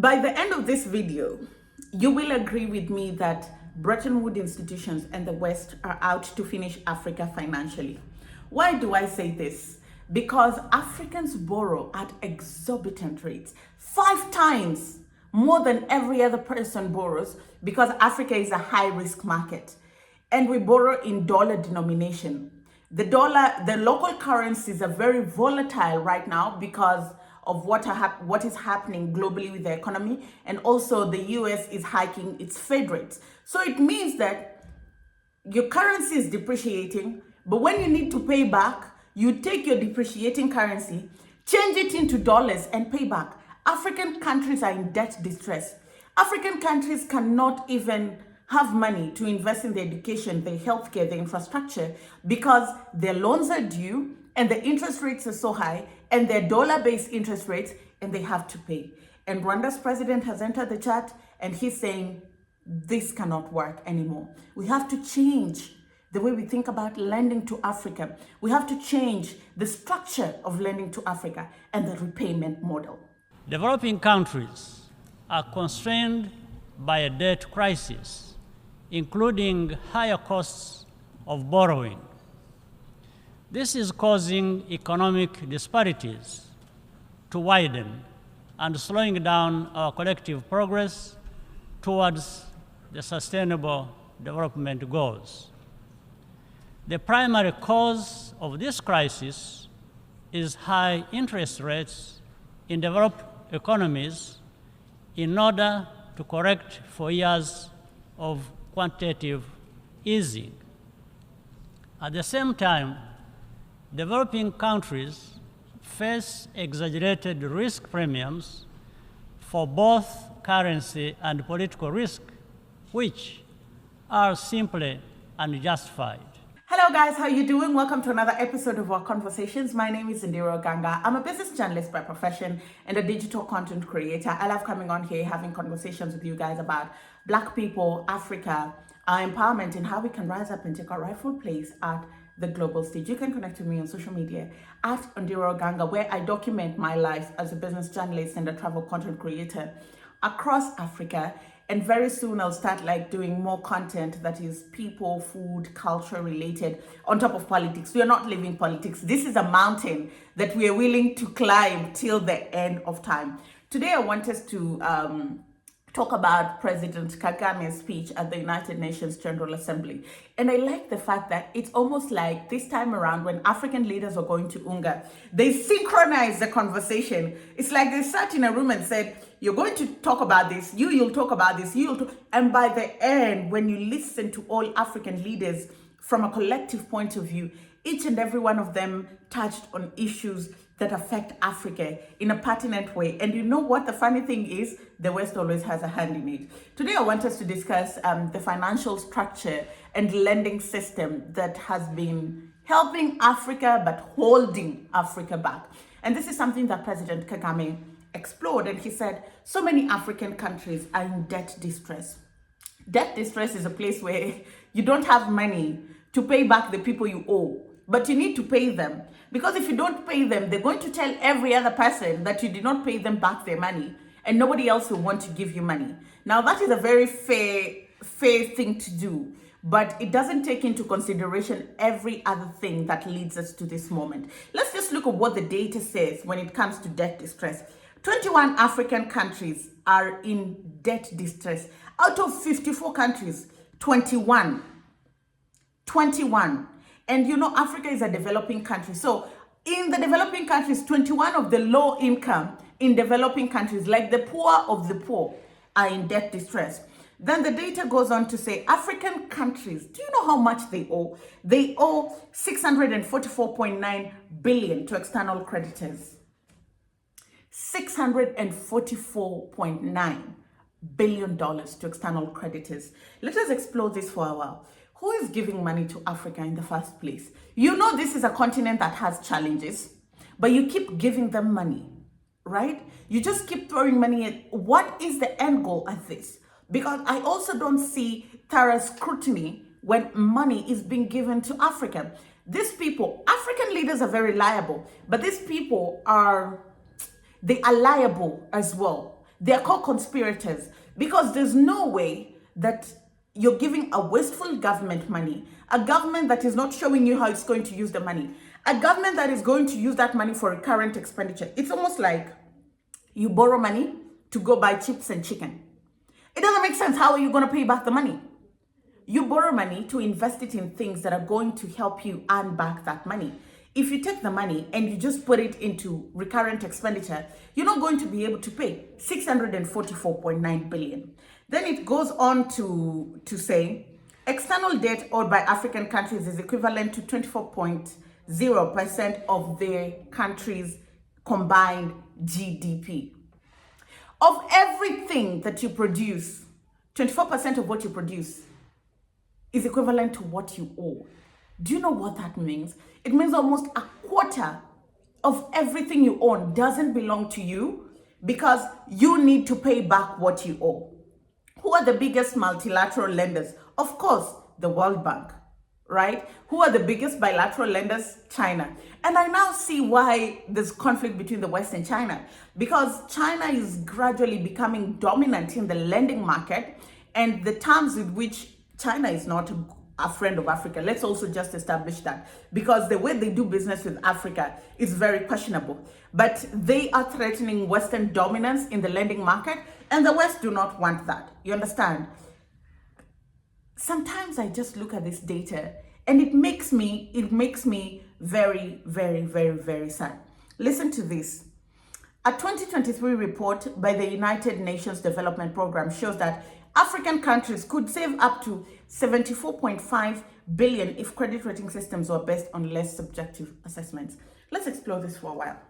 By the end of this video, you will agree with me that Bretton Woods institutions and the West are out to finish Africa financially. Why do I say this? Because Africans borrow at exorbitant rates, 5 times more than every other person borrows, because Africa is a high-risk market. And we borrow in dollar denomination. The local currencies are very volatile right now because of what is happening globally with the economy, and also the US is hiking its Fed rates. So it means that your currency is depreciating, but when you need to pay back, you take your depreciating currency, change it into dollars and pay back. African countries are in debt distress. African countries cannot even have money to invest in their education, their healthcare, their infrastructure, because their loans are due and the interest rates are so high, and they're dollar-based interest rates, and they have to pay. And Rwanda's president has entered the chat, and he's saying this cannot work anymore. We have to change the way we think about lending to Africa. We have to change the structure of lending to Africa and the repayment model. Developing countries are constrained by a debt crisis, including higher costs of borrowing. This is causing economic disparities to widen and slowing down our collective progress towards the sustainable development goals. The primary cause of this crisis is high interest rates in developed economies in order to correct for years of quantitative easing. At the same time, developing countries face exaggerated risk premiums for both currency and political risk, which are simply unjustified. Hello guys, how are you doing? Welcome to another episode of our conversations. My name is Ondiro Oganga. I'm a business journalist by profession and a digital content creator. I love coming on here, having conversations with you guys about Black people, Africa, our empowerment, and how we can rise up and take our rightful place at the global stage. You can connect with me on social media at Ondiro Oganga, where I document my life as a business journalist and a travel content creator across Africa. And very soon I'll start doing more content that is people, food, culture related on top of politics. We are not living politics. This is a mountain that we are willing to climb till the end of time. Today I want us to talk about President Kagame's speech at the United Nations General Assembly. And I like the fact that it's almost like this time around when African leaders are going to UNGA, they synchronize the conversation. It's like they sat in a room and said, you're going to talk about this, you'll talk about this, you'll talk. And by the end, when you listen to all African leaders from a collective point of view, each and every one of them touched on issues that affect Africa in a pertinent way. And you know what the funny thing is? The West always has a hand in it. Today, I want us to discuss the financial structure and lending system that has been helping Africa, but holding Africa back. And this is something that President Kagame explored. And he said, so many African countries are in debt distress. Debt distress is a place where you don't have money to pay back the people you owe, but you need to pay them. Because if you don't pay them, they're going to tell every other person that you did not pay them back their money, and nobody else will want to give you money. Now, that is a very fair thing to do, but it doesn't take into consideration every other thing that leads us to this moment. Let's just look at what the data says when it comes to debt distress. 21 African countries are in debt distress. Out of 54 countries, 21. And you know, Africa is a developing country. So in the developing countries, 21 of the low income in developing countries, like the poor of the poor, are in debt distress. Then the data goes on to say African countries, do you know how much they owe? They owe $644.9 billion to external creditors. $644.9 billion to external creditors. Let us explore this for a while. Who is giving money to Africa in the first place? You know, this is a continent that has challenges, but you keep giving them money, right? You just keep throwing money at. What is the end goal at this? Because I also don't see thorough scrutiny when money is being given to Africa. These people, African leaders are very liable, but these people they are liable as well. They're co-conspirators because there's no way that you're giving a wasteful government money, a government that is not showing you how it's going to use the money, a government that is going to use that money for recurrent expenditure. It's almost like you borrow money to go buy chips and chicken. It doesn't make sense. How are you going to pay back the money? You borrow money to invest it in things that are going to help you earn back that money. If you take the money and you just put it into recurrent expenditure, you're not going to be able to pay 644.9 billion. Then it goes on to say, external debt owed by African countries is equivalent to 24.0% of their country's combined GDP. Of everything that you produce, 24% of what you produce is equivalent to what you owe. Do you know what that means? It means almost a quarter of everything you own doesn't belong to you because you need to pay back what you owe. Who are the biggest multilateral lenders? Of course, the World Bank, right? Who are the biggest bilateral lenders? China. And I now see why there's conflict between the West and China, because China is gradually becoming dominant in the lending market, and the terms with which China is not a friend of Africa. Let's also just establish that, because the way they do business with Africa is very questionable. But they are threatening Western dominance in the lending market, and the West do not want that. You understand? Sometimes I just look at this data and it makes me very, very, very, very sad. Listen to this. A 2023 report by the United Nations Development Program shows that African countries could save up to 74.5 billion if credit rating systems were based on less subjective assessments. Let's explore this for a while.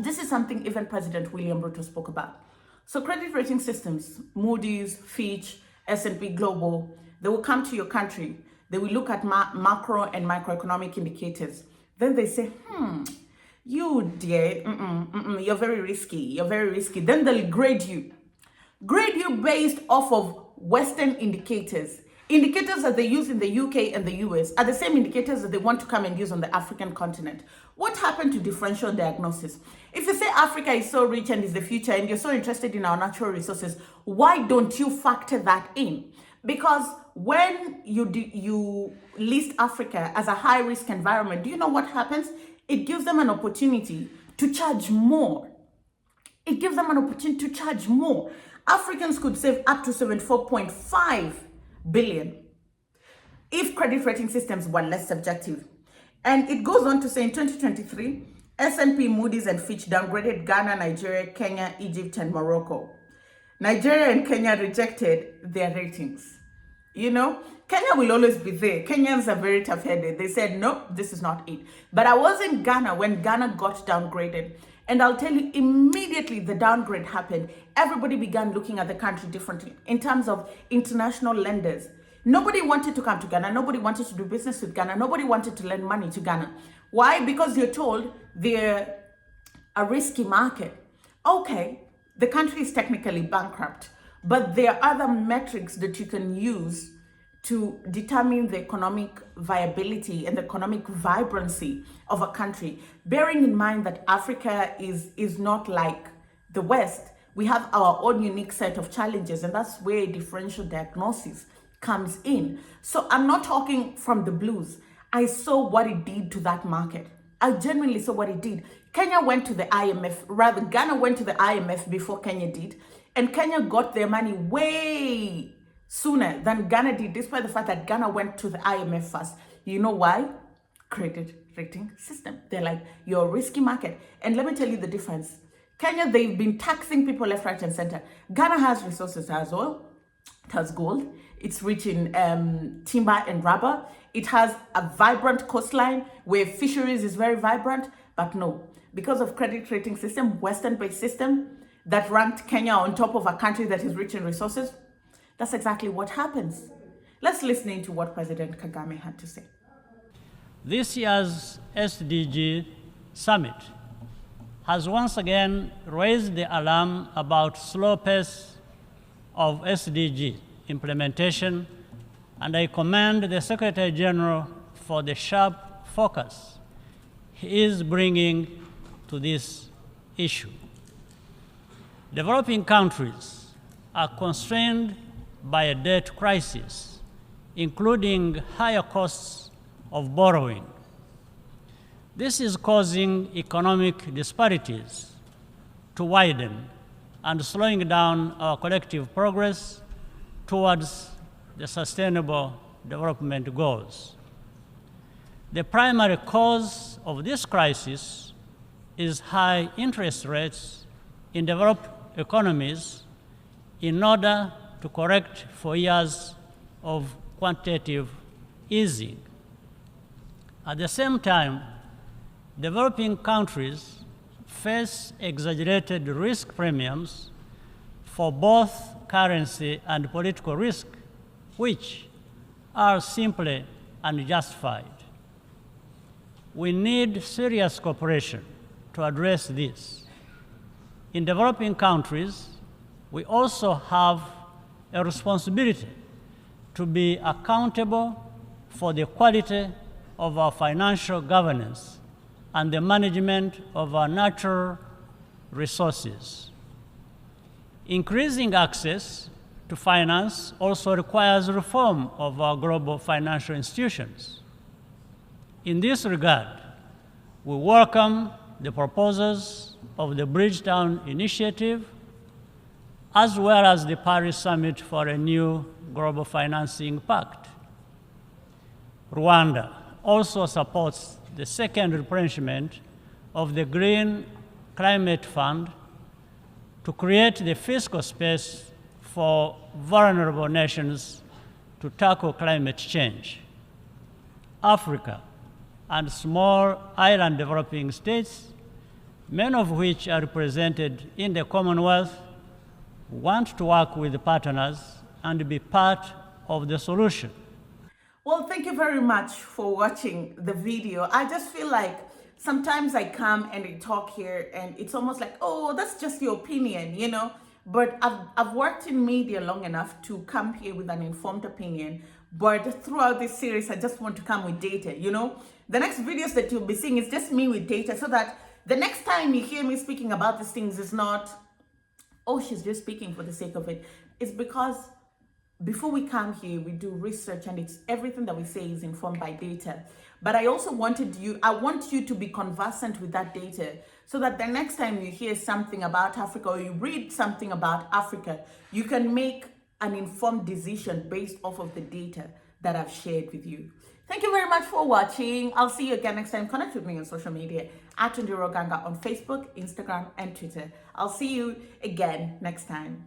This is something even President William Ruto spoke about. So credit rating systems, Moody's, Fitch, S&P Global, they will come to your country. They will look at macro and microeconomic indicators. Then they say, you dear, you're very risky. You're very risky. Then they'll grade you based off of Western indicators. Indicators that they use in the UK and the US are the same indicators that they want to come and use on the African continent. What happened to differential diagnosis? If you say Africa is so rich and is the future and you're so interested in our natural resources, why don't you factor that in? Because when you list Africa as a high-risk environment, do you know what happens? It gives them an opportunity to charge more. It gives them an opportunity to charge more. Africans could save up to 74.5 billion if credit rating systems were less subjective. And it goes on to say in 2023, S&P, Moody's, and Fitch downgraded Ghana, Nigeria, Kenya, Egypt, and Morocco. Nigeria and Kenya rejected their ratings. You know, Kenya will always be there. Kenyans are very tough-headed. They said, nope, this is not it. But I was in Ghana when Ghana got downgraded. And I'll tell you, immediately the downgrade happened, everybody began looking at the country differently in terms of international lenders. Nobody wanted to come to Ghana. Nobody wanted to do business with Ghana. Nobody wanted to lend money to Ghana. Why? Because you're told they're a risky market. Okay, the country is technically bankrupt, but there are other metrics that you can use to determine the economic viability and the economic vibrancy of a country. Bearing in mind that Africa is not like the West, we have our own unique set of challenges, and that's where differential diagnosis comes in. So I'm not talking from the blues. I saw what it did to that market. I genuinely saw what it did. Kenya went to the IMF, rather Ghana went to the IMF before Kenya did, and Kenya got their money way sooner than Ghana did, despite the fact that Ghana went to the IMF first. You know why? Credit rating system. They're like, you're a risky market. And let me tell you the difference. Kenya, they've been taxing people left, right, and center. Ghana has resources as well. It has gold. It's rich in timber and rubber. It has a vibrant coastline where fisheries is very vibrant. But no, because of credit rating system, Western-based system that ranked Kenya on top of a country that is rich in resources, that's exactly what happens. Let's listen into what President Kagame had to say. This year's SDG summit has once again raised the alarm about slow pace of SDG implementation, and I commend the Secretary General for the sharp focus he is bringing to this issue. Developing countries are constrained by a debt crisis, including higher costs of borrowing. This is causing economic disparities to widen and slowing down our collective progress towards the sustainable development goals. The primary cause of this crisis is high interest rates in developed economies in order to correct for years of quantitative easing. At the same time, developing countries face exaggerated risk premiums for both currency and political risk, which are simply unjustified. We need serious cooperation to address this. In developing countries, we also have a responsibility to be accountable for the quality of our financial governance and the management of our natural resources. Increasing access to finance also requires reform of our global financial institutions. In this regard, we welcome the proposals of the Bridgetown Initiative, as well as the Paris Summit for a new global financing pact. Rwanda also supports the second replenishment of the Green Climate Fund to create the fiscal space for vulnerable nations to tackle climate change. Africa and small island developing states, many of which are represented in the Commonwealth, want to work with partners and be part of the solution. Well, thank you very much for watching the video. I just feel like sometimes I come and I talk here and it's almost like, oh, that's just your opinion, you know? But I've worked in media long enough to come here with an informed opinion. But throughout this series, I just want to come with data, you know? The next videos that you'll be seeing is just me with data, so that the next time you hear me speaking about these things is not, oh, she's just speaking for the sake of it. It's because before we come here, we do research, and it's everything that we say is informed by data. But I also want you to be conversant with that data, so that the next time you hear something about Africa or you read something about Africa, you can make an informed decision based off of the data that I've shared with you. Thank you very much for watching. I'll see you again next time. Connect with me on social media at Ondiro Oganga on Facebook, Instagram, and Twitter. I'll see you again next time.